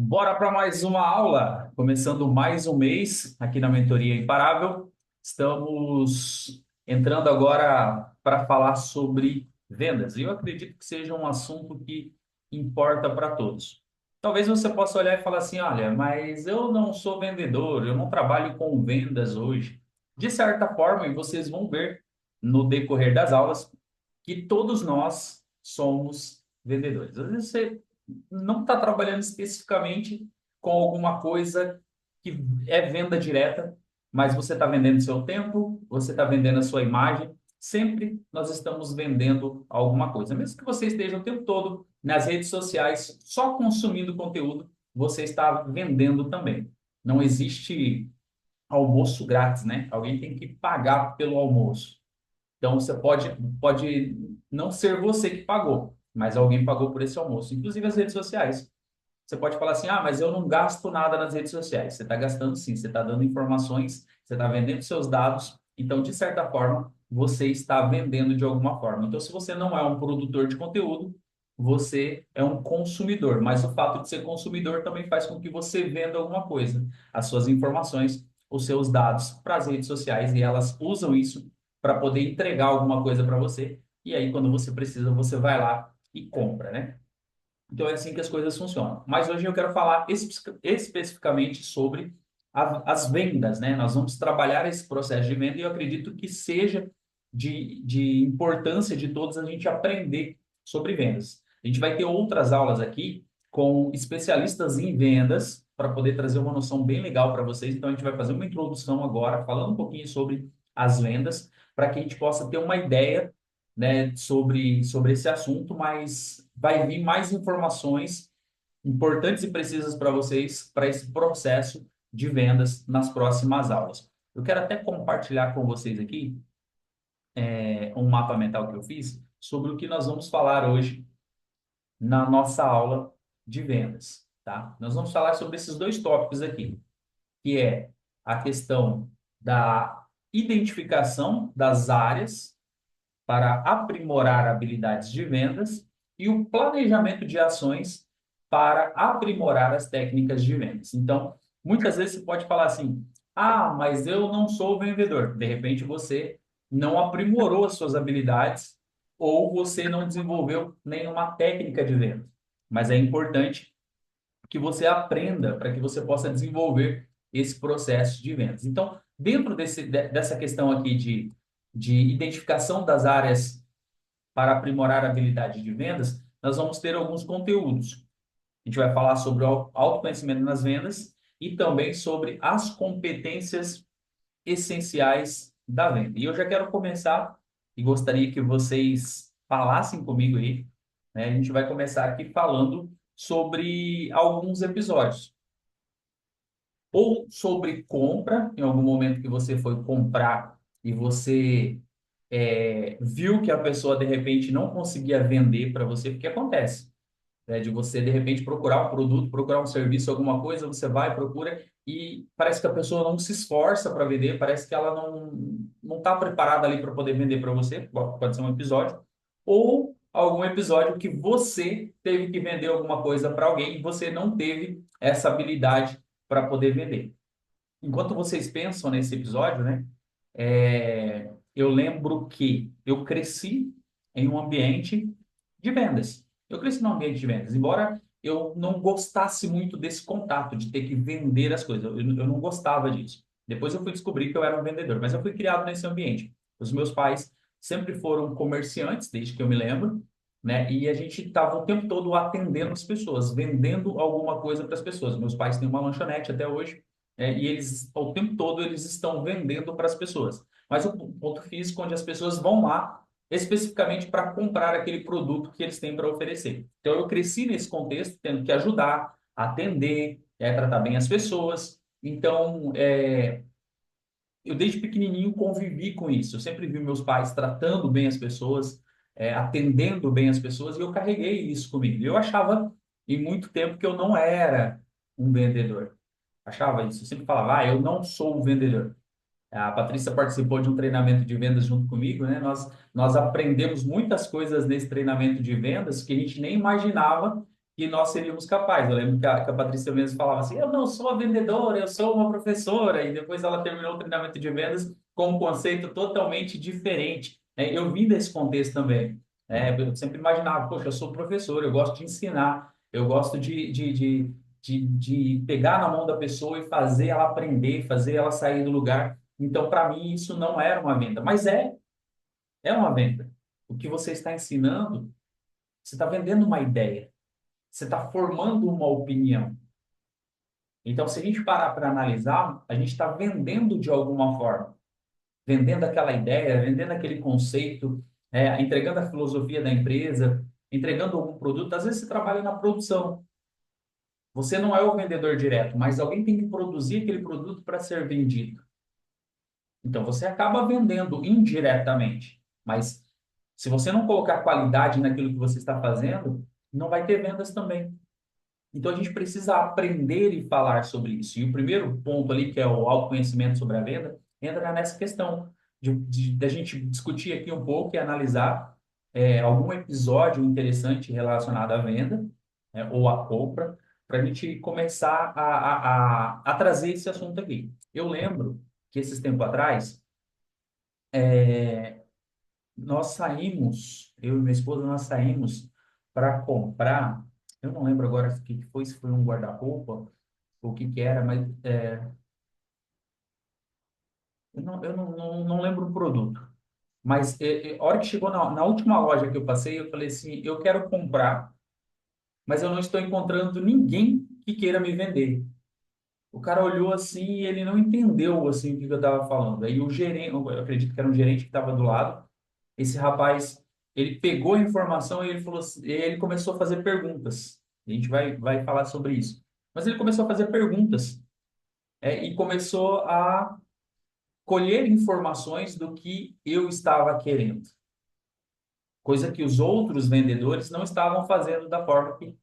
Bora para mais uma aula, começando mais um mês aqui na Mentoria Imparável. Estamos entrando agora para falar sobre vendas. E eu acredito que seja um assunto que importa para todos. Talvez você possa olhar e falar assim: olha, mas eu não sou vendedor, eu não trabalho com vendas hoje. De certa forma, e vocês vão ver no decorrer das aulas, que todos nós somos vendedores. Às vezes você não está trabalhando especificamente com alguma coisa que é venda direta, mas você está vendendo seu tempo, você está vendendo a sua imagem. Sempre nós estamos vendendo alguma coisa. Mesmo que você esteja o tempo todo nas redes sociais só consumindo conteúdo, você está vendendo também. Não existe almoço grátis, né? Alguém tem que pagar pelo almoço. Então, você pode não ser você que pagou, mas alguém pagou por esse almoço. Inclusive as redes sociais. Você pode falar assim, ah, mas eu não gasto nada nas redes sociais. Você está gastando sim, você está dando informações, você está vendendo seus dados. Então, de certa forma, você está vendendo de alguma forma. Então, se você não é um produtor de conteúdo, você é um consumidor. Mas o fato de ser consumidor também faz com que você venda alguma coisa. As suas informações, os seus dados para as redes sociais e elas usam isso para poder entregar alguma coisa para você. E aí, quando você precisa, você vai lá e compra, né? Então é assim que as coisas funcionam. Mas hoje eu quero falar especificamente sobre as vendas, né? Nós vamos trabalhar esse processo de venda e eu acredito que seja de importância de todos a gente aprender sobre vendas. A gente vai ter outras aulas aqui com especialistas em vendas para poder trazer uma noção bem legal para vocês. Então a gente vai fazer uma introdução agora, falando um pouquinho sobre as vendas, para que a gente possa ter uma ideia, né, sobre esse assunto, mas vai vir mais informações importantes e precisas para vocês para esse processo de vendas nas próximas aulas. Eu quero até compartilhar com vocês aqui um mapa mental que eu fiz sobre o que nós vamos falar hoje na nossa aula de vendas, tá? Nós vamos falar sobre esses dois tópicos aqui, que é a questão da identificação das áreas para aprimorar habilidades de vendas e o planejamento de ações para aprimorar as técnicas de vendas. Então, muitas vezes você pode falar assim: ah, mas eu não sou vendedor. De repente, você não aprimorou as suas habilidades ou você não desenvolveu nenhuma técnica de venda. Mas é importante que você aprenda para que você possa desenvolver esse processo de vendas. Então, dentro dessa questão aqui de identificação das áreas para aprimorar a habilidade de vendas, nós vamos ter alguns conteúdos. A gente vai falar sobre o autoconhecimento nas vendas e também sobre as competências essenciais da venda. E eu já quero começar e gostaria que vocês falassem comigo aí, né? A gente vai começar aqui falando sobre alguns episódios. Ou sobre compra, em algum momento que você foi comprar e você viu que a pessoa de repente não conseguia vender para você, porque acontece, né? De você de repente procurar um produto, procurar um serviço, alguma coisa, você vai, procura e parece que a pessoa não se esforça para vender, parece que ela não está preparada ali para poder vender para você, pode ser um episódio, ou algum episódio que você teve que vender alguma coisa para alguém e você não teve essa habilidade para poder vender. Enquanto vocês pensam nesse episódio, né? Eu lembro que eu cresci em um ambiente de vendas. Eu cresci num ambiente de vendas, embora eu não gostasse muito desse contato, de ter que vender as coisas. Eu não gostava disso. Depois eu fui descobrir que eu era um vendedor, mas eu fui criado nesse ambiente. Os meus pais sempre foram comerciantes, desde que eu me lembro, né? E a gente estava o tempo todo atendendo as pessoas, vendendo alguma coisa para as pessoas. Meus pais têm uma lanchonete até hoje, e eles, o tempo todo, eles estão vendendo para as pessoas. Mas o ponto físico onde as pessoas vão lá especificamente para comprar aquele produto que eles têm para oferecer. Então, eu cresci nesse contexto, tendo que ajudar, atender, tratar bem as pessoas. Então, eu desde pequenininho convivi com isso. Eu sempre vi meus pais tratando bem as pessoas, atendendo bem as pessoas, e eu carreguei isso comigo. Eu achava, em muito tempo, que eu não era um vendedor. Achava isso. Eu sempre falava, eu não sou um vendedor. A Patrícia participou de um treinamento de vendas junto comigo, né? Nós aprendemos muitas coisas nesse treinamento de vendas que a gente nem imaginava que nós seríamos capazes. Eu lembro que a Patrícia mesmo falava assim: eu não sou a vendedora, eu sou uma professora. E depois ela terminou o treinamento de vendas com um conceito totalmente diferente. Né? Eu vim desse contexto também. Né? Eu sempre imaginava: poxa, eu sou professor, eu gosto de ensinar, eu gosto de pegar na mão da pessoa e fazer ela aprender, fazer ela sair do lugar. Então, para mim, isso não era uma venda, mas é uma venda. O que você está ensinando, você está vendendo uma ideia, você está formando uma opinião. Então, se a gente parar para analisar, a gente está vendendo de alguma forma, vendendo aquela ideia, vendendo aquele conceito, entregando a filosofia da empresa, entregando algum produto. Às vezes você trabalha na produção. Você não é o vendedor direto, mas alguém tem que produzir aquele produto para ser vendido. Então, você acaba vendendo indiretamente. Mas se você não colocar qualidade naquilo que você está fazendo, não vai ter vendas também. Então, a gente precisa aprender e falar sobre isso. E o primeiro ponto ali, que é o autoconhecimento sobre a venda, entra nessa questão da gente discutir aqui um pouco e analisar algum episódio interessante relacionado à venda, ou à compra, para a gente começar a trazer esse assunto aqui. Eu lembro que esses tempos atrás, nós saímos, eu e minha esposa, nós saímos para comprar, eu não lembro agora o que que foi, se foi um guarda-roupa, o que que era, mas eu não lembro o produto. Mas a hora que chegou na última loja que eu passei, eu falei assim, eu quero comprar, mas eu não estou encontrando ninguém que queira me vender. O cara olhou assim e ele não entendeu assim o que eu estava falando. Aí o gerente, eu acredito que era um gerente que estava do lado, esse rapaz, ele pegou a informação e ele falou ele começou a fazer perguntas. A gente vai falar sobre isso. Mas ele começou a fazer perguntas, e começou a colher informações do que eu estava querendo, coisa que os outros vendedores não estavam fazendo da forma que.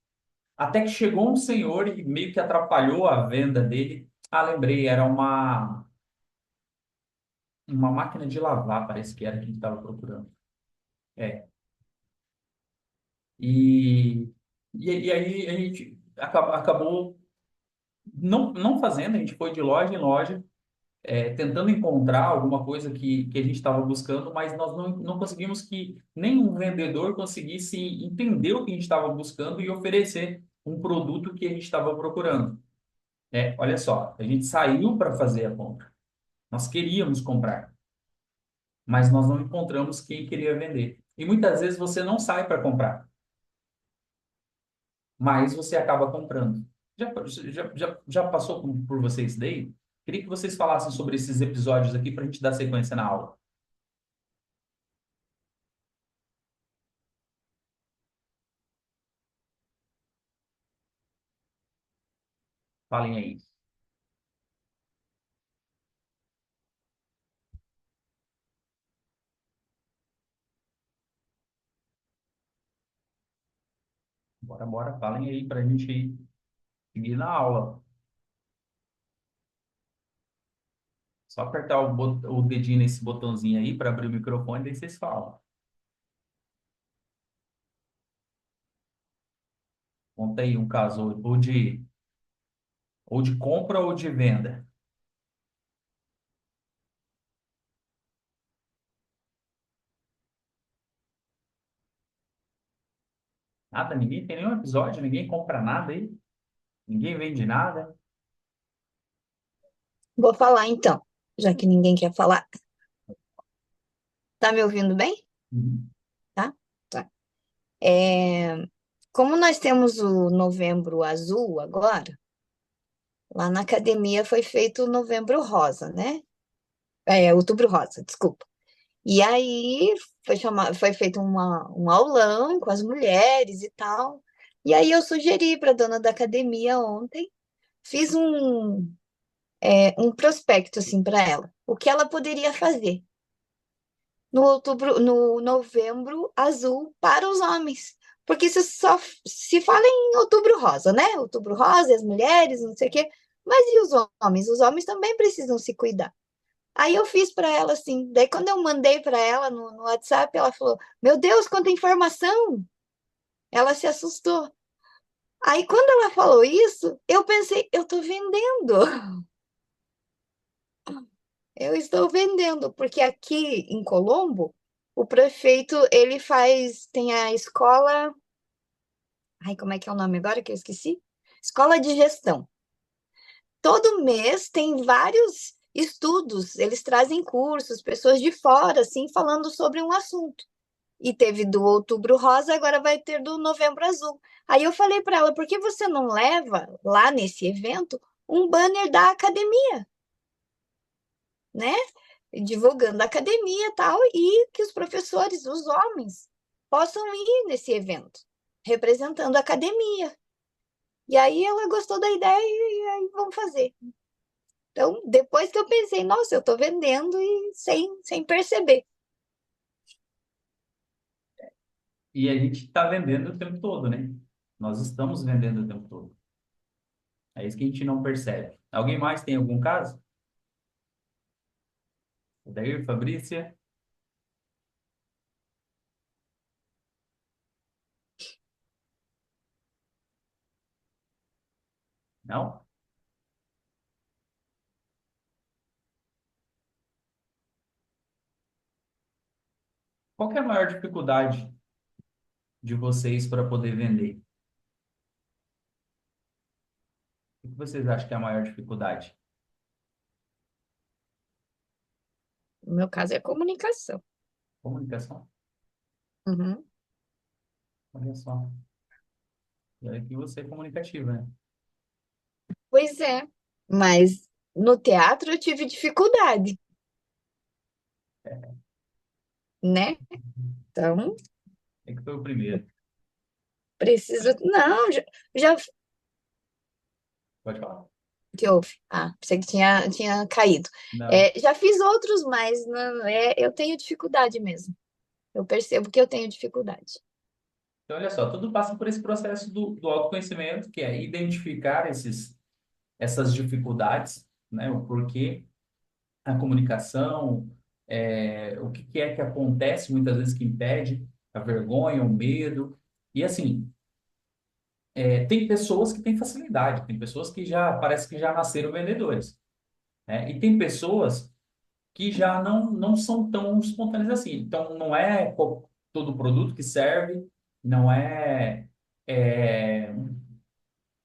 Até que chegou um senhor e meio que atrapalhou a venda dele. Ah, lembrei, era uma máquina de lavar, parece que era que a gente estava procurando. É. E, e aí a gente acabou não fazendo, a gente foi de loja em loja, tentando encontrar alguma coisa que a gente estava buscando, mas nós não conseguimos que nenhum vendedor conseguisse entender o que a gente estava buscando e oferecer um produto que a gente estava procurando. Olha só, a gente saiu para fazer a compra. Nós queríamos comprar, mas nós não encontramos quem queria vender. E muitas vezes você não sai para comprar, mas você acaba comprando. Já passou por vocês daí? Queria que vocês falassem sobre esses episódios aqui para a gente dar sequência na aula. Falem aí. Bora, bora, falem aí para a gente seguir na aula. Só apertar o dedinho nesse botãozinho aí para abrir o microfone, daí vocês falam. Conta aí um caso ou de compra ou de venda. Nada, ninguém tem nenhum episódio, ninguém compra nada aí, ninguém vende nada. Vou falar então, já que ninguém quer falar. Tá me ouvindo bem? Uhum. Tá? Tá. É, como nós temos o Novembro Azul agora, lá na academia foi feito o Novembro Rosa, né? Outubro Rosa, desculpa. E aí foi feito um aulão com as mulheres e tal. E aí eu sugeri para a dona da academia ontem, fiz um prospecto assim para ela, o que ela poderia fazer no Novembro Azul para os homens. Porque isso só se fala em Outubro Rosa, né? Outubro Rosa, as mulheres, não sei o quê. Mas e os homens? Os homens também precisam se cuidar. Aí eu fiz para ela assim. Daí, quando eu mandei para ela no WhatsApp, ela falou: Meu Deus, quanta informação! Ela se assustou. Aí, quando ela falou isso, eu pensei, eu estou vendendo. Eu estou vendendo, porque aqui em Colombo, o prefeito, ele faz, tem a escola, ai, como é que é o nome agora que eu esqueci? Escola de Gestão. Todo mês tem vários estudos, eles trazem cursos, pessoas de fora, assim, falando sobre um assunto. E teve do Outubro Rosa, agora vai ter do Novembro Azul. Aí eu falei para ela, por que você não leva lá nesse evento um banner da academia, né? Divulgando a academia e tal, e que os professores, os homens, possam ir nesse evento, representando a academia. E aí ela gostou da ideia e aí vamos fazer. Então, depois que eu pensei, nossa, eu estou vendendo e sem perceber. E a gente está vendendo o tempo todo, né? Nós estamos vendendo o tempo todo. É isso que a gente não percebe. Alguém mais tem algum caso? Daí, Fabrícia? Não? Qual que é a maior dificuldade de vocês para poder vender? O que vocês acham que é a maior dificuldade? No meu caso é comunicação. Comunicação? Uhum. Olha só. E olha que você é comunicativa, né? Pois é, mas no teatro eu tive dificuldade, né? Então, É que foi o primeiro. preciso. Não, já Pode falar. que houve? Ah, pensei que tinha caído. Não. É, já fiz outros, mas não, eu tenho dificuldade mesmo. Eu percebo que eu tenho dificuldade. Então, olha só, tudo passa por esse processo do autoconhecimento, que é identificar essas dificuldades, né? O porquê, a comunicação, o que que é que acontece muitas vezes que impede, a vergonha, o medo. E assim, tem pessoas que têm facilidade, tem pessoas que já parece que já nasceram vendedores, né? E tem pessoas que já não são tão espontâneas assim. Então, não é todo produto que serve, não é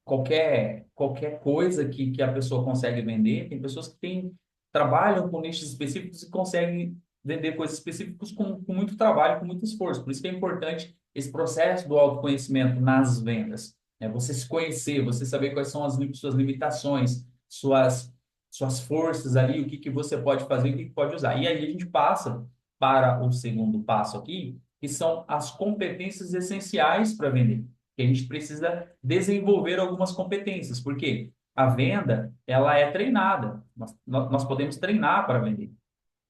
qualquer coisa que a pessoa consegue vender. Tem pessoas que trabalham com nichos específicos e conseguem vender coisas específicas com muito trabalho, com muito esforço. Por isso que é importante esse processo do autoconhecimento nas vendas. É você se conhecer, você saber quais são suas limitações, suas forças ali, o que que você pode fazer, o que que pode usar. E aí a gente passa para o segundo passo aqui, que são as competências essenciais para vender, que a gente precisa desenvolver algumas competências, porque a venda, ela é treinada. Nós podemos treinar para vender,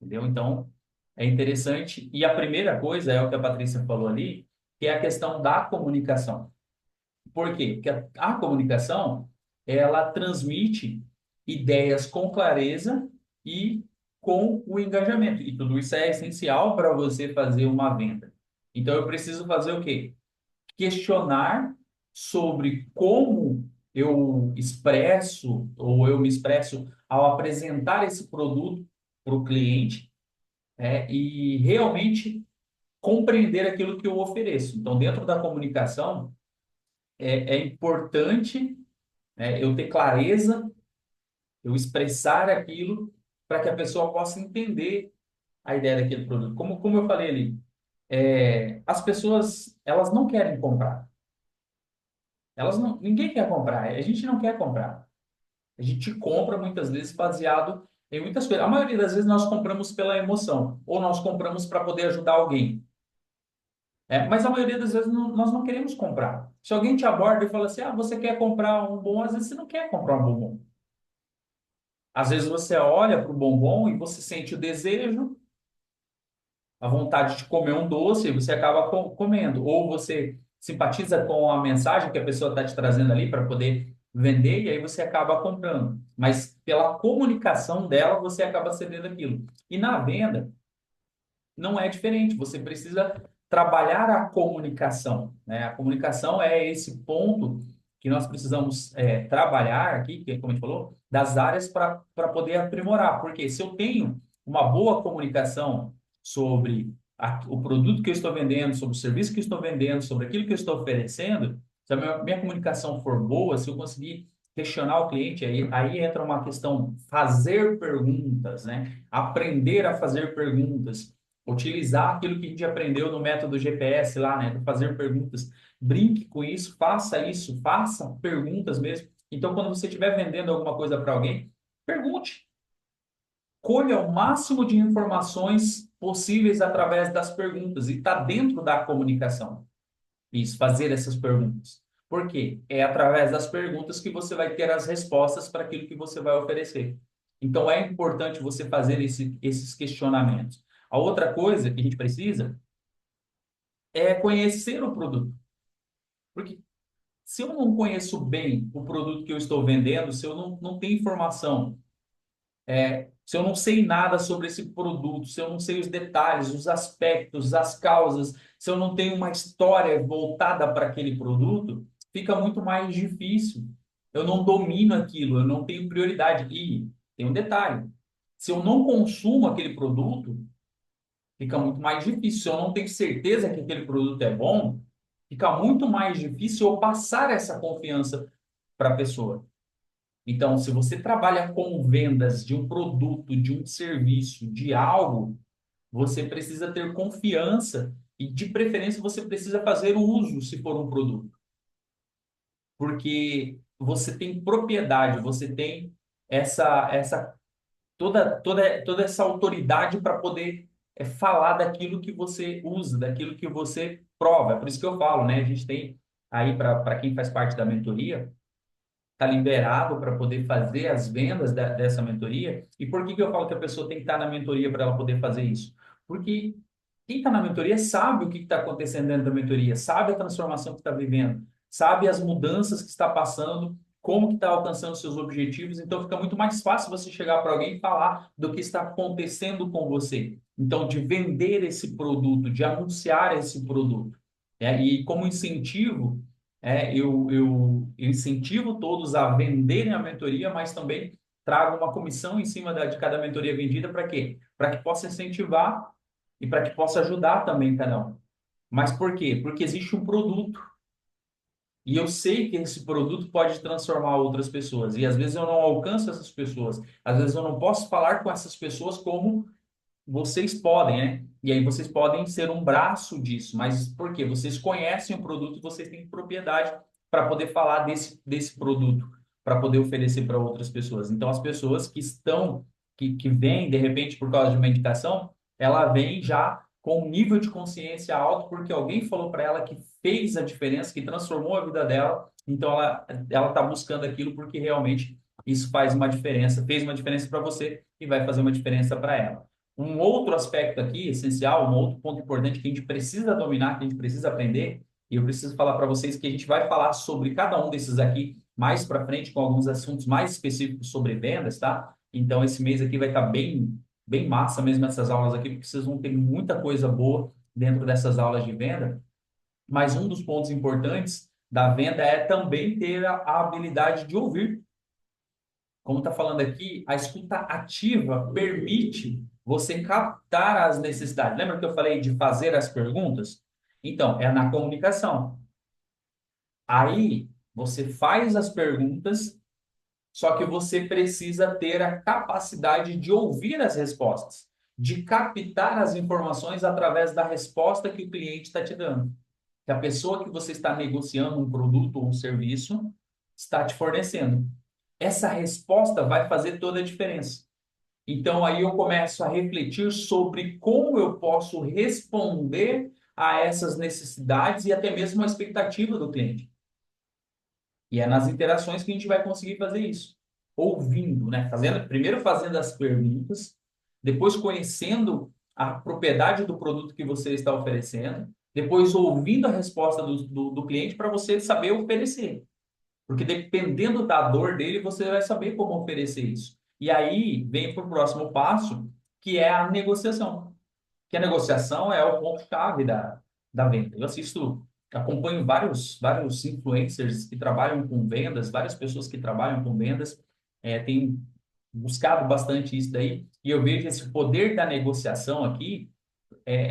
entendeu? Então, é interessante. E a primeira coisa é o que a Patrícia falou ali, que é a questão da comunicação. Por quê? Porque a comunicação, ela transmite ideias com clareza e com o engajamento. E tudo isso é essencial para você fazer uma venda. Então, eu preciso fazer o quê? Questionar sobre como eu expresso ou eu me expresso ao apresentar esse produto para o cliente, e realmente compreender aquilo que eu ofereço. Então, dentro da comunicação, é importante, eu ter clareza, eu expressar aquilo para que a pessoa possa entender a ideia daquele produto. Como eu falei ali, as pessoas elas não querem comprar. Elas não, ninguém quer comprar, a gente não quer comprar. A gente compra muitas vezes baseado em muitas coisas. A maioria das vezes nós compramos pela emoção, ou nós compramos para poder ajudar alguém. Mas a maioria das vezes nós não queremos comprar. Se alguém te aborda e fala assim, você quer comprar um bombom, às vezes você não quer comprar um bombom. Às vezes você olha para o bombom e você sente o desejo, a vontade de comer um doce e você acaba comendo. Ou você simpatiza com a mensagem que a pessoa está te trazendo ali para poder vender e aí você acaba comprando. Mas pela comunicação dela, você acaba cedendo aquilo. E na venda, não é diferente. Você precisa trabalhar a comunicação, né? A comunicação é esse ponto que nós precisamos trabalhar aqui, que, como a gente falou, das áreas para poder aprimorar. Porque se eu tenho uma boa comunicação sobre o produto que eu estou vendendo, sobre o serviço que eu estou vendendo, sobre aquilo que eu estou oferecendo, se a minha comunicação for boa, se eu conseguir questionar o cliente, aí entra uma questão fazer perguntas, né? Aprender a fazer perguntas, utilizar aquilo que a gente aprendeu no método GPS lá, né? Fazer perguntas. Brinque com isso, faça perguntas mesmo. Então, quando você estiver vendendo alguma coisa para alguém, pergunte. Colha o máximo de informações possíveis através das perguntas e está dentro da comunicação. Isso, fazer essas perguntas. Por quê? É através das perguntas que você vai ter as respostas para aquilo que você vai oferecer. Então, é importante você fazer esses questionamentos. A outra coisa que a gente precisa é conhecer o produto. Porque se eu não conheço bem o produto que eu estou vendendo, se eu não tenho informação, se eu não sei nada sobre esse produto, se eu não sei os detalhes, os aspectos, as causas, se eu não tenho uma história voltada para aquele produto, fica muito mais difícil. Eu não domino aquilo, eu não tenho prioridade. E tem um detalhe: se eu não consumo aquele produto, fica muito mais difícil. Se eu não tenho certeza que aquele produto é bom, fica muito mais difícil eu passar essa confiança para a pessoa. Então, se você trabalha com vendas de um produto, de um serviço, de algo, você precisa ter confiança e, de preferência, você precisa fazer uso se for um produto, porque você tem propriedade, você tem essa toda essa autoridade para poder falar daquilo que você usa, daquilo que você prova. É por isso que eu falo, né? A gente tem aí para quem faz parte da mentoria está liberado para poder fazer as vendas dessa mentoria. E por que eu falo que a pessoa tem que estar na mentoria para ela poder fazer isso? Porque quem está na mentoria sabe o que está acontecendo dentro da mentoria, sabe a transformação que está vivendo, sabe as mudanças que está passando, como que está alcançando seus objetivos. Então fica muito mais fácil você chegar para alguém e falar do que está acontecendo com você. Então, de vender esse produto, de anunciar esse produto. E como incentivo, eu incentivo todos a venderem a mentoria, mas também trago uma comissão em cima de cada mentoria vendida para quê? Para que possa incentivar e para que possa ajudar também cada um. Mas por quê? Porque existe um produto e eu sei que esse produto pode transformar outras pessoas. E às vezes eu não alcanço essas pessoas, às vezes eu não posso falar com essas pessoas como vocês podem, né? E aí vocês podem ser um braço disso, mas por quê? Vocês conhecem o produto e vocês têm propriedade para poder falar desse produto, para poder oferecer para outras pessoas. Então, as pessoas que vêm, de repente, por causa de uma indicação, ela vem já com um nível de consciência alto, porque alguém falou para ela que fez a diferença, que transformou a vida dela, então ela está buscando aquilo porque realmente isso faz uma diferença, fez uma diferença para você e vai fazer uma diferença para ela. Um outro aspecto aqui, essencial, um outro ponto importante que a gente precisa dominar, que a gente precisa aprender, e eu preciso falar para vocês que a gente vai falar sobre cada um desses aqui mais para frente, com alguns assuntos mais específicos sobre vendas, tá? Então, esse mês aqui vai estar bem massa mesmo essas aulas aqui, porque vocês vão ter muita coisa boa dentro dessas aulas de venda. Mas um dos pontos importantes da venda é também ter a habilidade de ouvir. Como está falando aqui, a escuta ativa permite você captar as necessidades. Lembra que eu falei de fazer as perguntas? Então, é na comunicação. Aí, você faz as perguntas, só que você precisa ter a capacidade de ouvir as respostas, de captar as informações através da resposta que o cliente está te dando. Que a pessoa que você está negociando um produto ou um serviço está te fornecendo. Essa resposta vai fazer toda a diferença. Então, aí eu começo a refletir sobre como eu posso responder a essas necessidades e até mesmo a expectativa do cliente. E é nas interações que a gente vai conseguir fazer isso. Ouvindo, né? Primeiro fazendo as perguntas, depois conhecendo a propriedade do produto que você está oferecendo, depois ouvindo a resposta do cliente para você saber oferecer. Porque dependendo da dor dele, você vai saber como oferecer isso. E aí vem para o próximo passo, que é a negociação. Que a negociação é o ponto-chave da venda. Eu assisto. acompanho vários influencers que trabalham com vendas, várias pessoas que trabalham com vendas, têm buscado bastante isso daí, e eu vejo esse poder da negociação aqui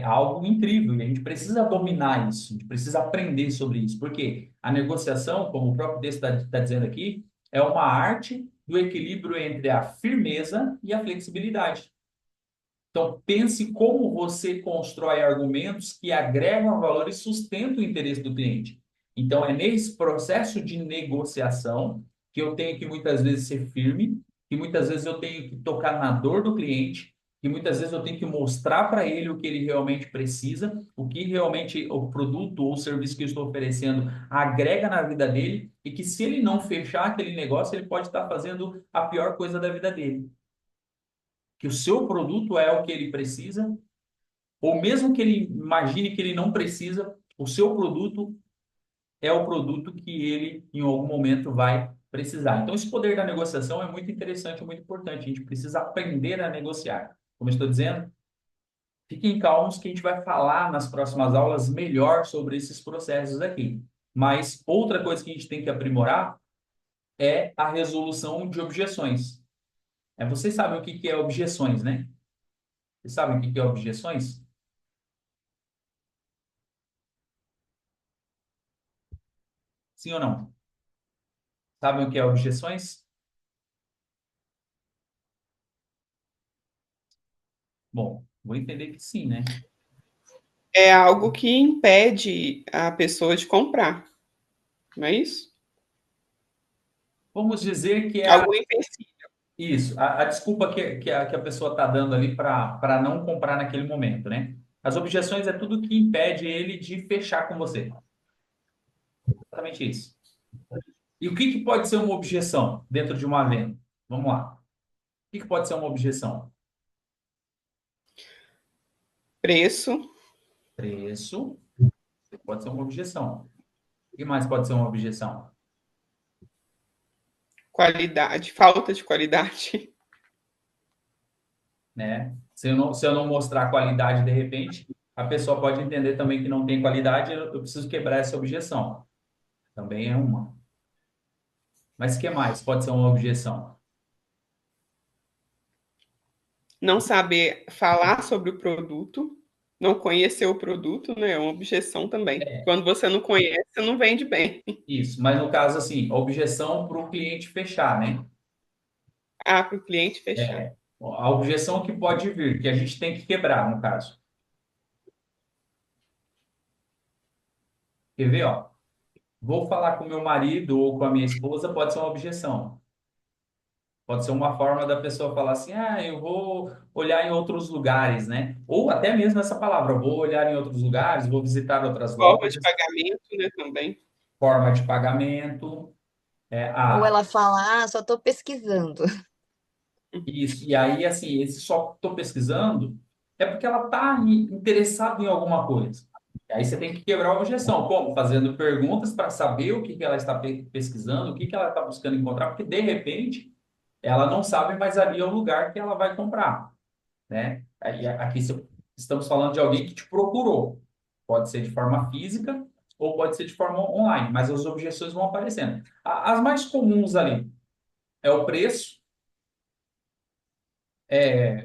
algo incrível, e a gente precisa dominar isso, a gente precisa aprender sobre isso, porque a negociação, como o próprio texto está dizendo aqui, é uma arte do equilíbrio entre a firmeza e a flexibilidade. Então, pense como você constrói argumentos que agregam valor e sustentam o interesse do cliente. Então, é nesse processo de negociação que eu tenho que muitas vezes ser firme, que muitas vezes eu tenho que tocar na dor do cliente, que muitas vezes eu tenho que mostrar para ele o que ele realmente precisa, o que realmente o produto ou o serviço que eu estou oferecendo agrega na vida dele, e que se ele não fechar aquele negócio, ele pode estar fazendo a pior coisa da vida dele. Que o seu produto é o que ele precisa, ou mesmo que ele imagine que ele não precisa, o seu produto é o produto que ele, em algum momento, vai precisar. Então, esse poder da negociação é muito interessante, muito importante. A gente precisa aprender a negociar. Como eu estou dizendo, fiquem calmos que a gente vai falar nas próximas aulas melhor sobre esses processos aqui. Mas outra coisa que a gente tem que aprimorar é a resolução de objeções. Vocês sabem o que que é objeções, né? Vocês sabem o que que é objeções? Sim ou não? Sabem o que é objeções? Bom, vou entender que sim, né? É algo que impede a pessoa de comprar, não é isso? Vamos dizer que Algum empecilho. isso, a desculpa que a pessoa está dando ali para não comprar naquele momento, né? As objeções é tudo que impede ele de fechar com você. Exatamente isso. E o que que pode ser uma objeção dentro de uma venda? Vamos lá. O que que pode ser uma objeção? Preço, Preço pode ser uma objeção. O que mais pode ser uma objeção? qualidade, falta de qualidade. Né? Se eu não mostrar qualidade de repente, a pessoa pode entender também que não tem qualidade, eu preciso quebrar essa objeção. Também é uma. Mas o que mais pode ser uma objeção? Não saber falar sobre o produto, não conhecer o produto, né? É uma objeção também. Quando você não conhece, você não vende bem. Isso, mas no caso, assim, objeção para o cliente fechar, né? Ah, para o cliente fechar. A objeção que pode vir, que a gente tem que quebrar, no caso. Quer ver, ó? Vou falar com meu marido ou com a minha esposa, pode ser uma objeção. Pode ser uma forma da pessoa falar assim, eu vou olhar em outros lugares, né? Ou até mesmo essa palavra, vou olhar em outros lugares, vou visitar outras Forma de lojas, pagamento, né, também. forma de pagamento, é, Ou a, ela fala, só estou pesquisando. isso. E aí, assim, esse só estou pesquisando é porque ela está interessada em alguma coisa. E aí você tem que quebrar a objeção. Como? Fazendo perguntas para saber o que que ela está pesquisando, o que que ela está buscando encontrar, porque de repente ela não sabe, mas ali é o lugar que ela vai comprar, né? Aí, aqui estamos falando de alguém que te procurou. Pode ser de forma física ou pode ser de forma online, mas as objeções vão aparecendo. As mais comuns ali é o preço.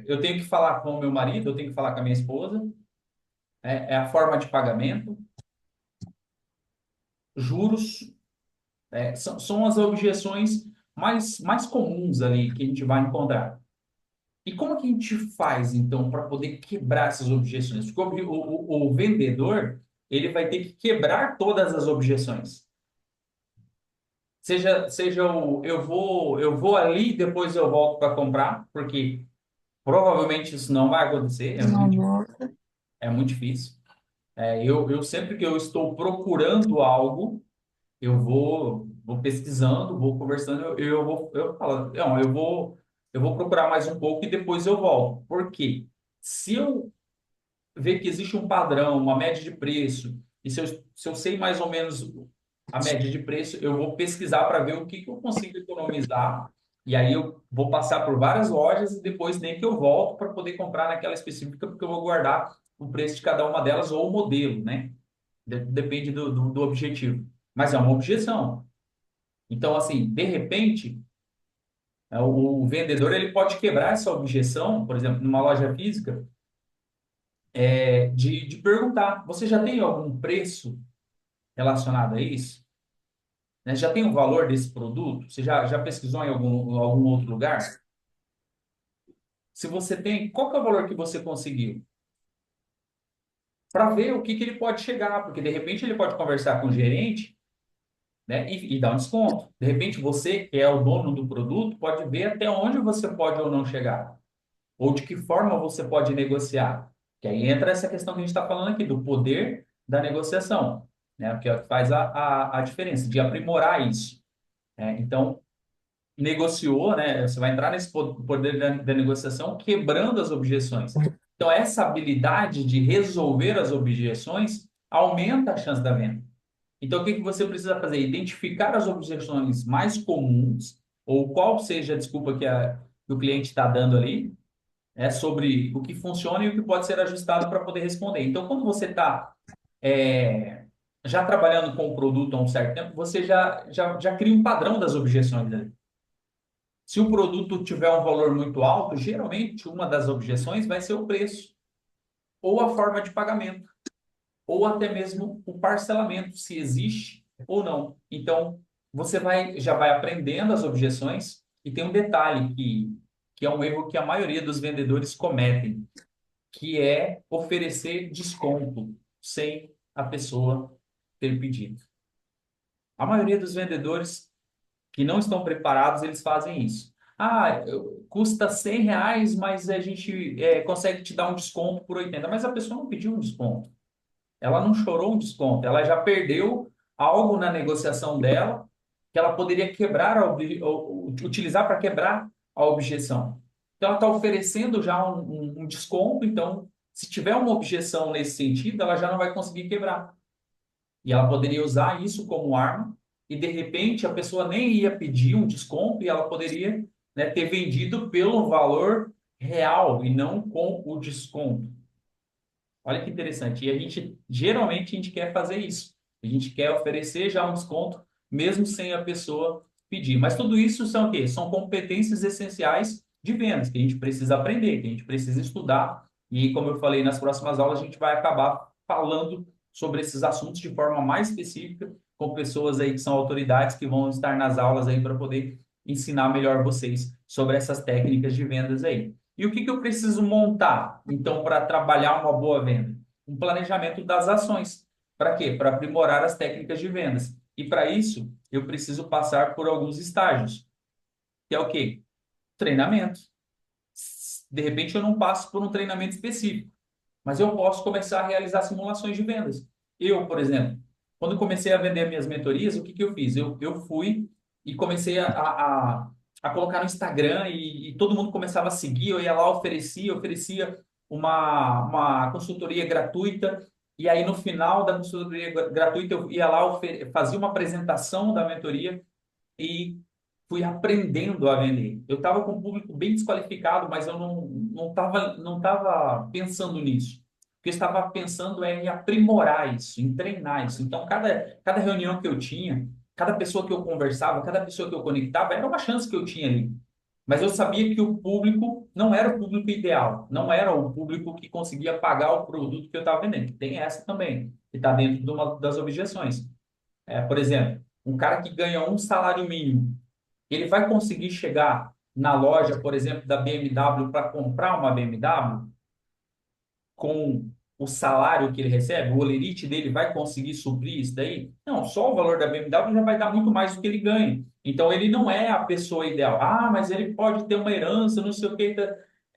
Eu tenho que falar com o meu marido, eu tenho que falar com a minha esposa, é a forma de pagamento, juros, são as objeções mais comuns ali que a gente vai encontrar. E como que a gente faz, então, para poder quebrar essas objeções? Porque o vendedor, ele vai ter que quebrar todas as objeções. Seja eu vou ali e depois eu volto para comprar, porque provavelmente isso não vai acontecer, Não. é muito difícil. Eu sempre que eu estou procurando algo, eu vou pesquisando, vou conversando, eu falo, não, eu vou procurar mais um pouco e depois eu volto. Por quê? Se eu ver que existe um padrão, uma média de preço, e se eu sei mais ou menos a média de preço, eu vou pesquisar para ver o que que eu consigo economizar, e aí eu vou passar por várias lojas e depois nem que eu volto para poder comprar naquela específica, porque eu vou guardar o preço de cada uma delas ou o modelo, né? Depende do objetivo. Mas é uma objeção. Então, assim, de repente, o vendedor ele pode quebrar essa objeção, por exemplo, numa loja física, de perguntar: você já tem algum preço relacionado a isso? Né? Já tem o valor desse produto? Você já pesquisou em algum outro lugar? Se você tem, qual que é o valor que você conseguiu? Para ver o que ele pode chegar, porque de repente ele pode conversar com o gerente, né, e dar um desconto. De repente você, que é o dono do produto, pode ver até onde você pode ou não chegar, ou de que forma você pode negociar. Que aí entra essa questão que a gente está falando aqui, do poder da negociação, né, que é o que faz a diferença, de aprimorar isso. Né? Então, negociou, né? Você vai entrar nesse poder da negociação quebrando as objeções. Então, essa habilidade de resolver as objeções aumenta a chance da venda. Então, o que que você precisa fazer? Identificar as objeções mais comuns, ou qual seja a desculpa que o cliente está dando ali, sobre o que funciona e o que pode ser ajustado para poder responder. Então, quando você está já trabalhando com o produto há um certo tempo, você já cria um padrão das objeções ali. Se o produto tiver um valor muito alto, geralmente uma das objeções vai ser o preço, ou a forma de pagamento, ou até mesmo o parcelamento, se existe ou não. Então, você já vai aprendendo as objeções, e tem um detalhe que é um erro que a maioria dos vendedores cometem, que é oferecer desconto sem a pessoa ter pedido. A maioria dos vendedores que não estão preparados, eles fazem isso. Custa R$ 100, mas a gente consegue te dar um desconto por 80. Mas a pessoa não pediu um desconto. Ela não chorou um desconto. Ela já perdeu algo na negociação dela que ela poderia quebrar, ou utilizar para quebrar a objeção. Então, ela está oferecendo já um desconto. Então, se tiver uma objeção nesse sentido, ela já não vai conseguir quebrar. E ela poderia usar isso como arma, e de repente a pessoa nem ia pedir um desconto e ela poderia, né, ter vendido pelo valor real e não com o desconto. Olha que interessante. E geralmente a gente quer fazer isso. A gente quer oferecer já um desconto, mesmo sem a pessoa pedir. Mas tudo isso são o quê? São competências essenciais de vendas que a gente precisa aprender, que a gente precisa estudar. E como eu falei, nas próximas aulas a gente vai acabar falando sobre esses assuntos de forma mais específica, com pessoas aí que são autoridades que vão estar nas aulas aí para poder ensinar melhor vocês sobre essas técnicas de vendas aí. E o que eu preciso montar, então, para trabalhar uma boa venda? Um planejamento das ações. Para quê? Para aprimorar as técnicas de vendas. E para isso, eu preciso passar por alguns estágios, que é o quê? Treinamento. De repente, eu não passo por um treinamento específico, mas eu posso começar a realizar simulações de vendas. Eu, por exemplo, quando comecei a vender minhas mentorias, o que eu fiz? Eu fui e comecei a colocar no Instagram, e todo mundo começava a seguir. Eu ia lá, oferecia uma consultoria gratuita, e aí no final da consultoria gratuita eu ia lá, fazia uma apresentação da mentoria e fui aprendendo a vender. Eu estava com um público bem desqualificado, mas eu não tava pensando nisso. O que eu estava pensando é em aprimorar isso, em treinar isso. Então, cada reunião que eu tinha, cada pessoa que eu conversava, cada pessoa que eu conectava, era uma chance que eu tinha ali. Mas eu sabia que o público não era o público ideal, não era o público que conseguia pagar o produto que eu estava vendendo. Tem essa também, que está dentro de uma das objeções. Por exemplo, um cara que ganha um salário mínimo, ele vai conseguir chegar na loja, por exemplo, da BMW para comprar uma BMW com o salário que ele recebe? O holerite dele vai conseguir suprir isso daí? Não, só o valor da BMW já vai dar muito mais do que ele ganha. Então, ele não é a pessoa ideal. Mas ele pode ter uma herança, não sei o que.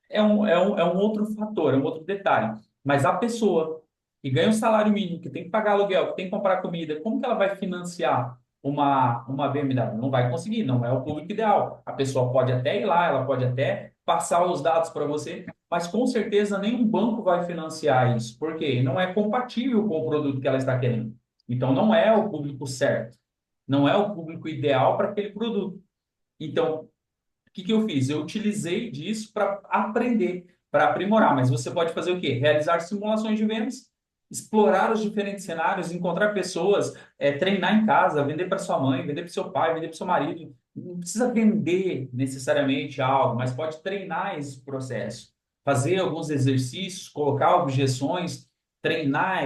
É um outro fator, é um outro detalhe. Mas a pessoa que ganha um salário mínimo, que tem que pagar aluguel, que tem que comprar comida, como que ela vai financiar uma BMW? Não vai conseguir, não é o público ideal. A pessoa pode até ir lá, ela pode até passar os dados para você, mas com certeza nenhum banco vai financiar isso, porque não é compatível com o produto que ela está querendo. Então, não é o público certo, não é o público ideal para aquele produto. Então, o que eu fiz? Eu utilizei disso para aprender, para aprimorar. Mas você pode fazer o quê? Realizar simulações de vendas explorar os diferentes cenários, encontrar pessoas, treinar em casa, vender para sua mãe, vender para seu pai, vender para seu marido. Não precisa vender necessariamente algo, mas pode treinar esse processo, fazer alguns exercícios, colocar objeções, treinar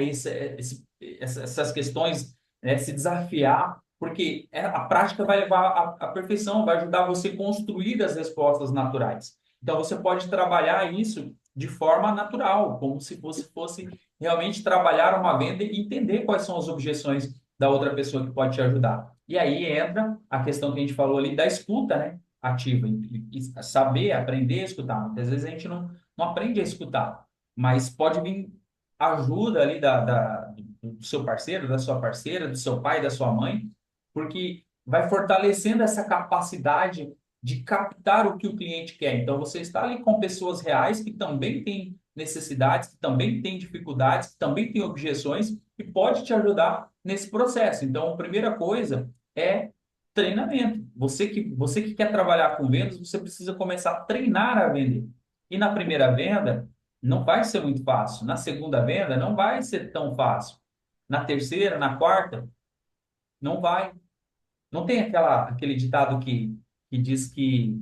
essas questões, né, se desafiar, porque a prática vai levar à perfeição, vai ajudar você a construir as respostas naturais. Então, você pode trabalhar isso de forma natural, como se você fosse realmente trabalhar uma venda e entender quais são as objeções da outra pessoa que pode te ajudar. E aí entra a questão que a gente falou ali da escuta, né, ativa, e saber, aprender a escutar. Muitas vezes a gente não aprende a escutar, mas pode vir ajuda ali do seu parceiro, da sua parceira, do seu pai, da sua mãe, porque vai fortalecendo essa capacidade de captar o que o cliente quer. Então, você está ali com pessoas reais que também têm necessidades, que também têm dificuldades, que também têm objeções e pode te ajudar nesse processo. Então, a primeira coisa é treinamento. Você que quer trabalhar com vendas, você precisa começar a treinar a vender. E na primeira venda, não vai ser muito fácil. Na segunda venda, não vai ser tão fácil. Na terceira, na quarta, não vai. Não tem aquele ditado que diz que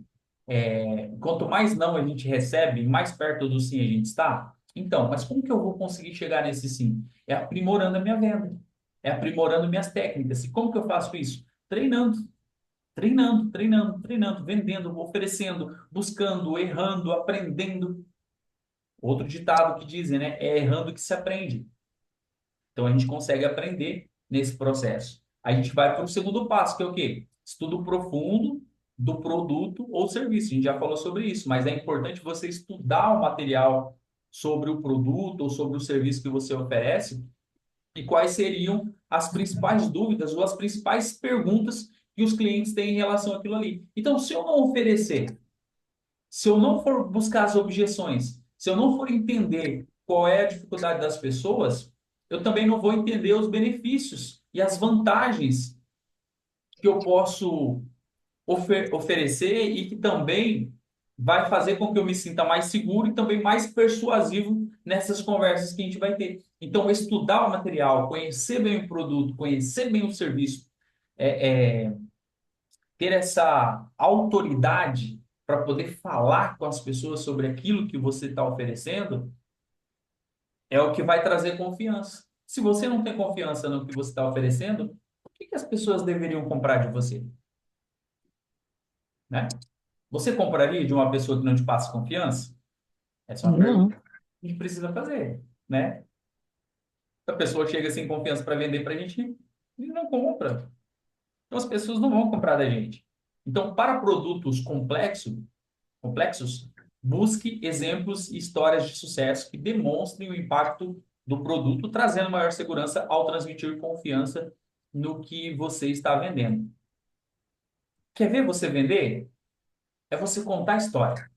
quanto mais não a gente recebe, mais perto do sim a gente está? Então, mas como que eu vou conseguir chegar nesse sim? É aprimorando a minha venda, é aprimorando minhas técnicas. E como que eu faço isso? Treinando, treinando, treinando, treinando, vendendo, oferecendo, buscando, errando, aprendendo. Outro ditado que dizem, né? É errando que se aprende. Então, a gente consegue aprender nesse processo. A gente vai para o segundo passo, que é o quê? Estudo profundo do produto ou serviço. A gente já falou sobre isso, mas é importante você estudar o material sobre o produto ou sobre o serviço que você oferece e quais seriam as principais dúvidas ou as principais perguntas que os clientes têm em relação àquilo ali. Então, se eu não oferecer, se eu não for buscar as objeções, se eu não for entender qual é a dificuldade das pessoas, eu também não vou entender os benefícios e as vantagens que eu posso oferecer e que também vai fazer com que eu me sinta mais seguro e também mais persuasivo nessas conversas que a gente vai ter. Então, estudar o material, conhecer bem o produto, conhecer bem o serviço, é, é, ter essa autoridade para poder falar com as pessoas sobre aquilo que você está oferecendo, é o que vai trazer confiança. Se você não tem confiança no que você está oferecendo, por que as pessoas deveriam comprar de você? Né? Você compraria de uma pessoa que não te passa confiança? Essa é uma pergunta Não. que a gente precisa fazer, né? A pessoa chega sem confiança para vender para a gente e não compra. Então as pessoas não vão comprar da gente. Então, para produtos complexos, busque exemplos e histórias de sucesso que demonstrem o impacto do produto, trazendo maior segurança ao transmitir confiança no que você está vendendo. Quer ver você vender? É você contar a história.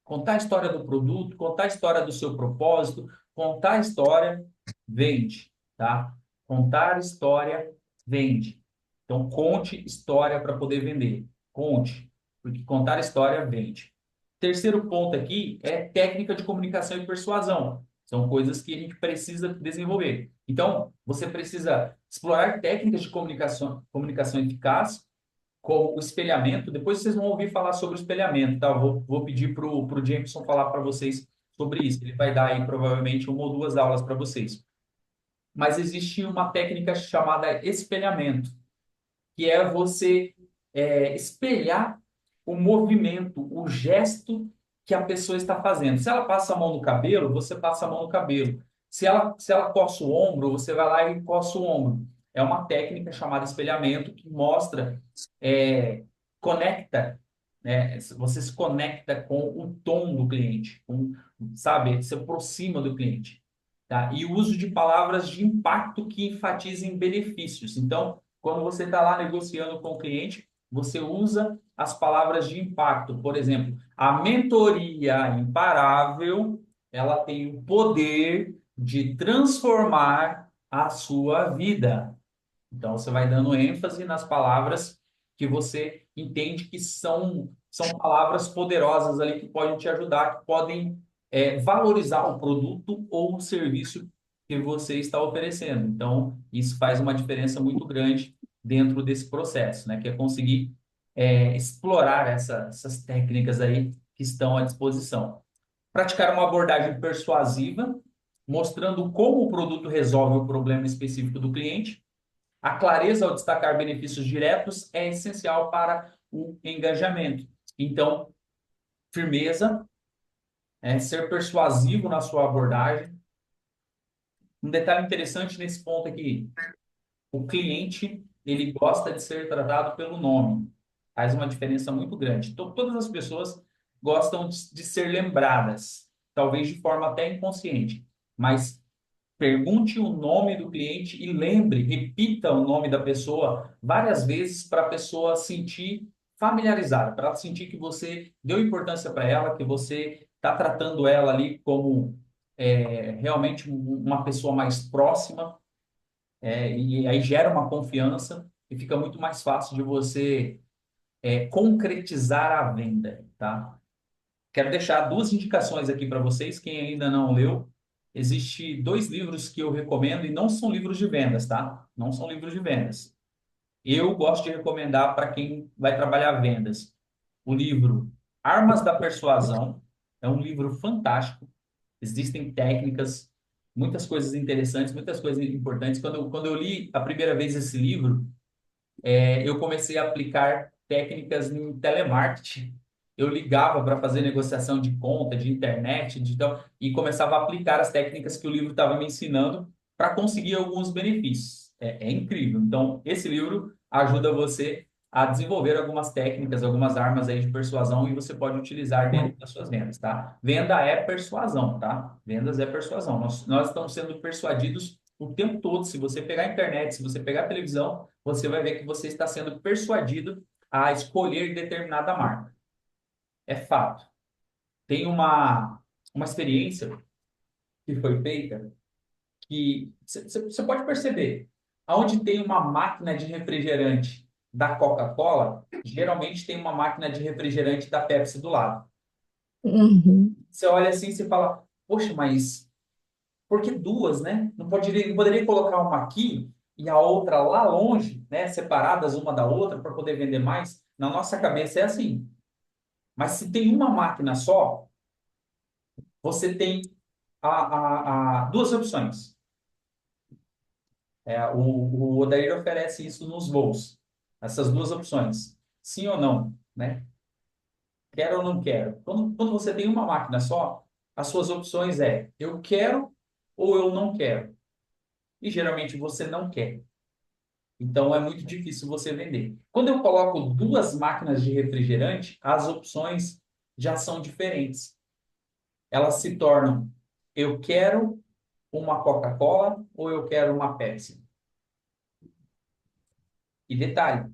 Contar a história do produto, contar a história do seu propósito, contar a história vende, tá? Contar a história vende. Então, conte história para poder vender. Conte, porque contar história vende. Terceiro ponto aqui é técnica de comunicação e persuasão. São coisas que a gente precisa desenvolver. Então, você precisa explorar técnicas de comunicação eficaz, como o espelhamento. Depois vocês vão ouvir falar sobre o espelhamento, tá? Vou pedir para o Jameson falar para vocês sobre isso. Ele vai dar aí provavelmente uma ou duas aulas para vocês. Mas existe uma técnica chamada espelhamento, que é você espelhar o movimento, o gesto que a pessoa está fazendo. Se ela passa a mão no cabelo, você passa a mão no cabelo. Se ela coça o ombro, você vai lá e coça o ombro. É uma técnica chamada espelhamento que mostra, é, conecta, né? Você se conecta com o tom do cliente, sabe? Se aproxima do cliente. Tá? E o uso de palavras de impacto que enfatizem benefícios. Então, quando você está lá negociando com o cliente, você usa as palavras de impacto. Por exemplo, a mentoria imparável, ela tem o poder de transformar a sua vida. Então, você vai dando ênfase nas palavras que você entende que são palavras poderosas ali que podem te ajudar, que podem valorizar o produto ou o serviço que você está oferecendo. Então, isso faz uma diferença muito grande dentro desse processo, né? Que é conseguir explorar essas técnicas aí que estão à disposição. Praticar uma abordagem persuasiva, mostrando como o produto resolve o problema específico do cliente. A clareza ao destacar benefícios diretos é essencial para o engajamento. Então, firmeza, ser persuasivo na sua abordagem. Um detalhe interessante nesse ponto aqui, o cliente, ele gosta de ser tratado pelo nome. Faz uma diferença muito grande. Todas as pessoas gostam de ser lembradas, talvez de forma até inconsciente, mas pergunte o nome do cliente e lembre, repita o nome da pessoa várias vezes para a pessoa sentir familiarizada, para ela sentir que você deu importância para ela, que você está tratando ela ali como realmente uma pessoa mais próxima, e aí gera uma confiança e fica muito mais fácil de você concretizar a venda, tá? Quero deixar duas indicações aqui para vocês, quem ainda não leu. Existe dois livros que eu recomendo e não são livros de vendas, tá? Não são livros de vendas. Eu gosto de recomendar para quem vai trabalhar vendas. O livro Armas da Persuasão é um livro fantástico. Existem técnicas, muitas coisas interessantes, muitas coisas importantes. Quando eu li a primeira vez esse livro, eu comecei a aplicar técnicas em telemarketing. Eu ligava para fazer negociação de conta, de internet, e começava a aplicar as técnicas que o livro estava me ensinando para conseguir alguns benefícios. É incrível. Então, esse livro ajuda você a desenvolver algumas técnicas, algumas armas aí de persuasão e você pode utilizar dentro das suas vendas, tá? Venda é persuasão, tá? Vendas é persuasão. Nós estamos sendo persuadidos o tempo todo. Se você pegar a internet, se você pegar a televisão, você vai ver que você está sendo persuadido a escolher determinada marca. É fato. Tem uma experiência que foi feita que você pode perceber. Aonde tem uma máquina de refrigerante da Coca-Cola, geralmente tem uma máquina de refrigerante da Pepsi do lado. Uhum. Você olha assim e você fala, poxa, mas por que duas, né? Não poderia colocar uma aqui e a outra lá longe, né? Separadas uma da outra para poder vender mais? Na nossa cabeça é assim. Mas se tem uma máquina só, você tem duas opções. O Odair oferece isso nos voos. Essas duas opções. Sim ou não, né? Quero ou não quero. Quando você tem uma máquina só, as suas opções eu quero ou eu não quero. E geralmente você não quer. Então é muito difícil você vender. Quando eu coloco duas máquinas de refrigerante, as opções já são diferentes. Elas se tornam: eu quero uma Coca-Cola ou eu quero uma Pepsi. E detalhe,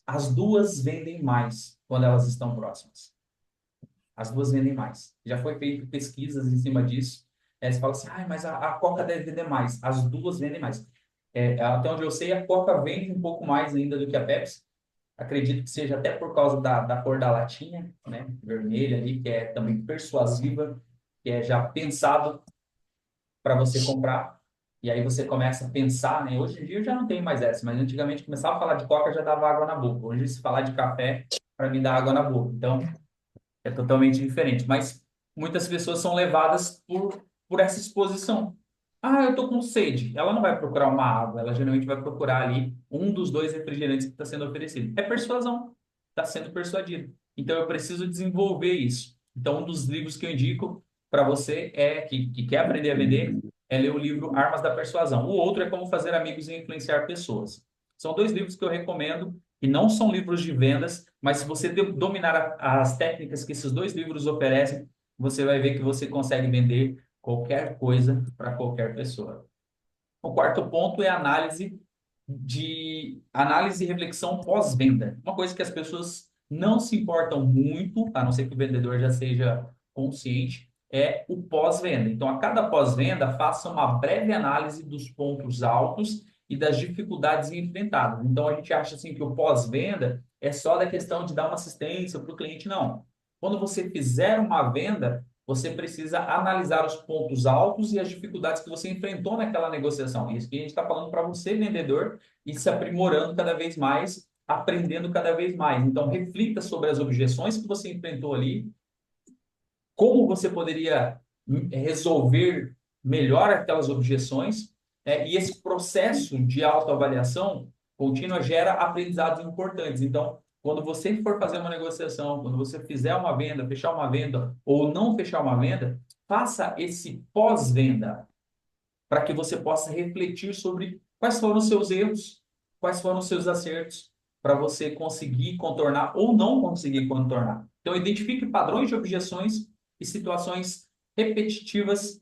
as duas vendem mais quando elas estão próximas. As duas vendem mais. Já foi feito pesquisas em cima disso. Você fala assim, mas a Coca deve vender mais. As duas vendem mais. Até onde eu sei, a Coca vende um pouco mais ainda do que a Pepsi. Acredito que seja até por causa da cor da latinha, né? Vermelha ali, que é também persuasiva, que é já pensado para você comprar. E aí você começa a pensar, né? Hoje em dia eu já não tenho mais essa, mas antigamente começava a falar de Coca já dava água na boca. Hoje se falar de café, para mim dá água na boca. Então, é totalmente diferente. Mas muitas pessoas são levadas por essa exposição. Eu tô com sede. Ela não vai procurar uma água, ela geralmente vai procurar ali um dos dois refrigerantes que está sendo oferecido. É persuasão, está sendo persuadido. Então eu preciso desenvolver isso. Então, um dos livros que eu indico para você que quer aprender a vender é ler o livro Armas da Persuasão. O outro é Como Fazer Amigos e Influenciar Pessoas. São dois livros que eu recomendo, e não são livros de vendas, mas se você dominar as técnicas que esses dois livros oferecem, você vai ver que você consegue vender qualquer coisa para qualquer pessoa. O quarto ponto é análise e reflexão pós-venda. Uma coisa que as pessoas não se importam muito, a não ser que o vendedor já seja consciente, é o pós-venda. Então, a cada pós-venda, faça uma breve análise dos pontos altos e das dificuldades enfrentadas. Então, a gente acha assim que o pós-venda é só da questão de dar uma assistência para o cliente. Não. Quando você fizer uma venda, você precisa analisar os pontos altos e as dificuldades que você enfrentou naquela negociação. Isso que a gente está falando para você, vendedor, e se aprimorando cada vez mais, aprendendo cada vez mais. Então, reflita sobre as objeções que você enfrentou ali, como você poderia resolver melhor aquelas objeções, e esse processo de autoavaliação contínua gera aprendizados importantes. Então, quando você for fazer uma negociação, quando você fizer uma venda, fechar uma venda ou não fechar uma venda, faça esse pós-venda para que você possa refletir sobre quais foram os seus erros, quais foram os seus acertos, para você conseguir contornar ou não conseguir contornar. Então, identifique padrões de objeções e situações repetitivas,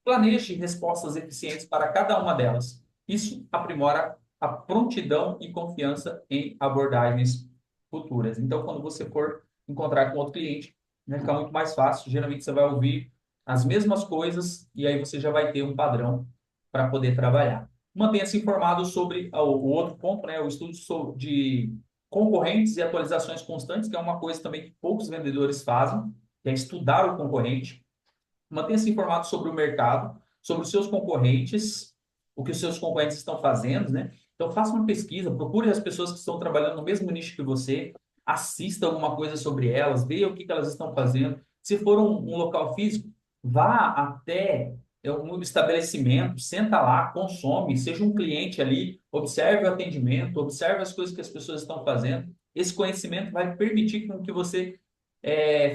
planeje respostas eficientes para cada uma delas. Isso aprimora a prontidão e confiança em abordagens futuras. Então, quando você for encontrar com outro cliente, vai ficar muito mais fácil. Geralmente, você vai ouvir as mesmas coisas e aí você já vai ter um padrão para poder trabalhar. Mantenha-se informado sobre o outro ponto, né, o estudo de concorrentes e atualizações constantes, que é uma coisa também que poucos vendedores fazem, que é estudar o concorrente. Mantenha-se informado sobre o mercado, sobre os seus concorrentes, o que os seus concorrentes estão fazendo, né? Então, faça uma pesquisa, procure as pessoas que estão trabalhando no mesmo nicho que você, assista alguma coisa sobre elas, veja o que elas estão fazendo. Se for um local físico, vá até um estabelecimento, senta lá, consome, seja um cliente ali, observe o atendimento, observe as coisas que as pessoas estão fazendo. Esse conhecimento vai permitir com que você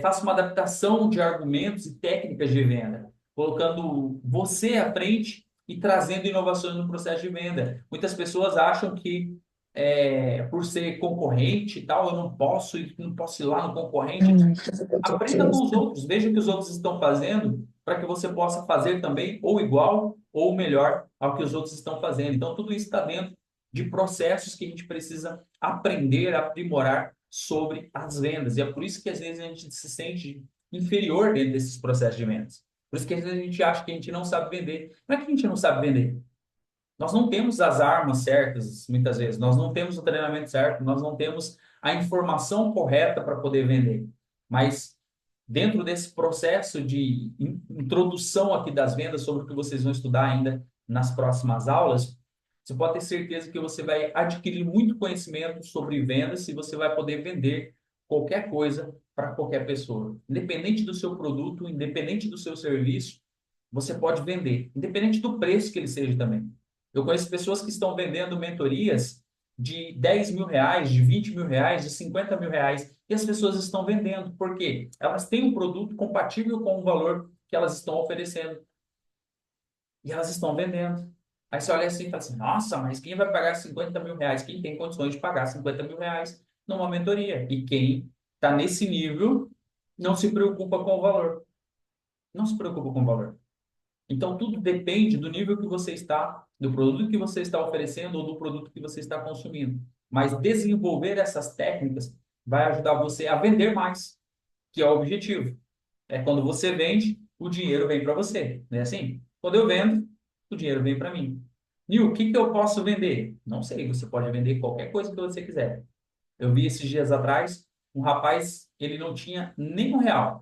faça uma adaptação de argumentos e técnicas de venda, colocando você à frente e trazendo inovações no processo de venda. Muitas pessoas acham que por ser concorrente e tal, eu não posso ir lá no concorrente. Aprenda com os outros, veja o que os outros estão fazendo, para que você possa fazer também ou igual ou melhor ao que os outros estão fazendo. Então, tudo isso está dentro de processos que a gente precisa aprender, aprimorar sobre as vendas. E é por isso que às vezes a gente se sente inferior dentro desses processos de vendas. Por isso que às vezes a gente acha que a gente não sabe vender. Não é que a gente não sabe vender. Nós não temos as armas certas, muitas vezes. Nós não temos o treinamento certo, nós não temos a informação correta para poder vender. Mas dentro desse processo de introdução aqui das vendas, sobre o que vocês vão estudar ainda nas próximas aulas, você pode ter certeza que você vai adquirir muito conhecimento sobre vendas e você vai poder vender qualquer coisa para qualquer pessoa. Independente do seu produto, independente do seu serviço, você pode vender, independente do preço que ele seja também. Eu conheço pessoas que estão vendendo mentorias de 10 mil reais, de 20 mil reais, de 50 mil reais, e as pessoas estão vendendo. Por quê? Elas têm um produto compatível com o valor que elas estão oferecendo. E elas estão vendendo. Aí você olha assim e fala assim, nossa, mas quem vai pagar 50 mil reais? Quem tem condições de pagar 50 mil reais numa mentoria? E quem está nesse nível não se preocupa com o valor. Não se preocupa com o valor. Então, tudo depende do nível que você está, do produto que você está oferecendo ou do produto que você está consumindo. Mas desenvolver essas técnicas vai ajudar você a vender mais, que é o objetivo. É quando você vende, o dinheiro vem para você. Não é assim? Quando eu vendo, o dinheiro vem para mim. Nil, o que que eu posso vender? Não sei, você pode vender qualquer coisa que você quiser. Eu vi esses dias atrás um rapaz, ele não tinha nem R$ 1.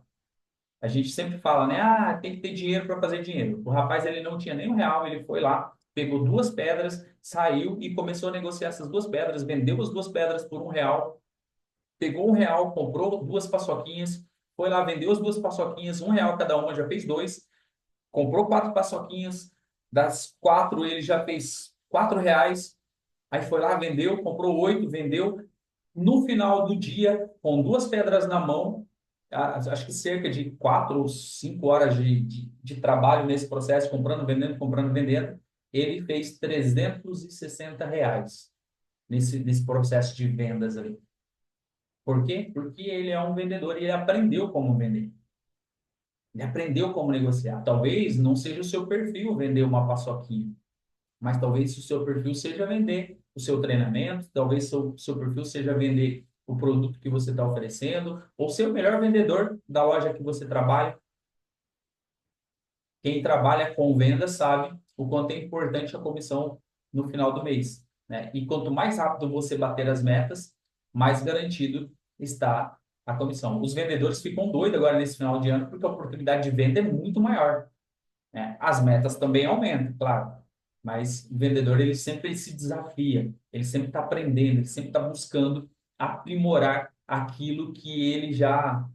A gente sempre fala, né? Ah, tem que ter dinheiro para fazer dinheiro. O rapaz, ele não tinha nem R$ 1, ele foi lá, pegou duas pedras, saiu e começou a negociar essas duas pedras, vendeu as duas pedras por R$ 1, pegou R$ 1, comprou duas paçoquinhas, foi lá, vendeu as duas paçoquinhas, R$ 1 cada uma, já fez dois, comprou quatro paçoquinhas, das quatro ele já fez R$ 4, aí foi lá, vendeu, comprou oito, vendeu. No final do dia, com duas pedras na mão, acho que cerca de 4 ou 5 horas de trabalho nesse processo, comprando, vendendo, ele fez R$ 360 nesse processo de vendas ali. Por quê? Porque ele é um vendedor e ele aprendeu como vender. Ele aprendeu como negociar. Talvez não seja o seu perfil vender uma paçoquinha, mas talvez o seu perfil seja vender o seu treinamento, talvez o seu perfil seja vender o produto que você está oferecendo, ou ser o melhor vendedor da loja que você trabalha. Quem trabalha com venda sabe o quanto é importante a comissão no final do mês, né? E quanto mais rápido você bater as metas, mais garantido está a comissão. Os vendedores ficam doidos agora nesse final de ano porque a oportunidade de venda é muito maior, né? As metas também aumentam, claro, mas o vendedor ele sempre se desafia, ele sempre está aprendendo, ele sempre está buscando aprimorar aquilo que ele já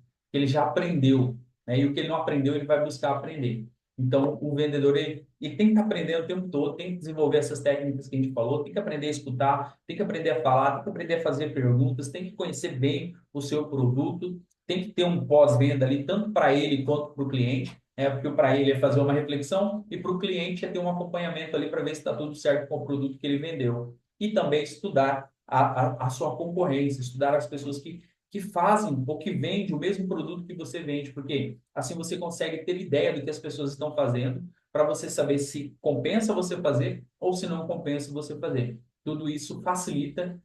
aprendeu, né? E o que ele não aprendeu, ele vai buscar aprender. Então, o vendedor ele tem que estar aprendendo o tempo todo, tem que desenvolver essas técnicas que a gente falou, tem que aprender a escutar, tem que aprender a falar, tem que aprender a fazer perguntas, tem que conhecer bem o seu produto, tem que ter um pós-venda ali, tanto para ele quanto para o cliente, porque para ele é fazer uma reflexão e para o cliente é ter um acompanhamento ali para ver se está tudo certo com o produto que ele vendeu. E também estudar a sua concorrência, estudar as pessoas que fazem ou que vendem o mesmo produto que você vende, porque assim você consegue ter ideia do que as pessoas estão fazendo para você saber se compensa você fazer ou se não compensa você fazer. Tudo isso facilita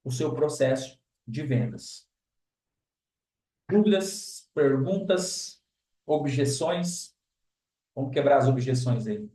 o seu processo de vendas. Dúvidas, perguntas, objeções? Vamos quebrar as objeções aí.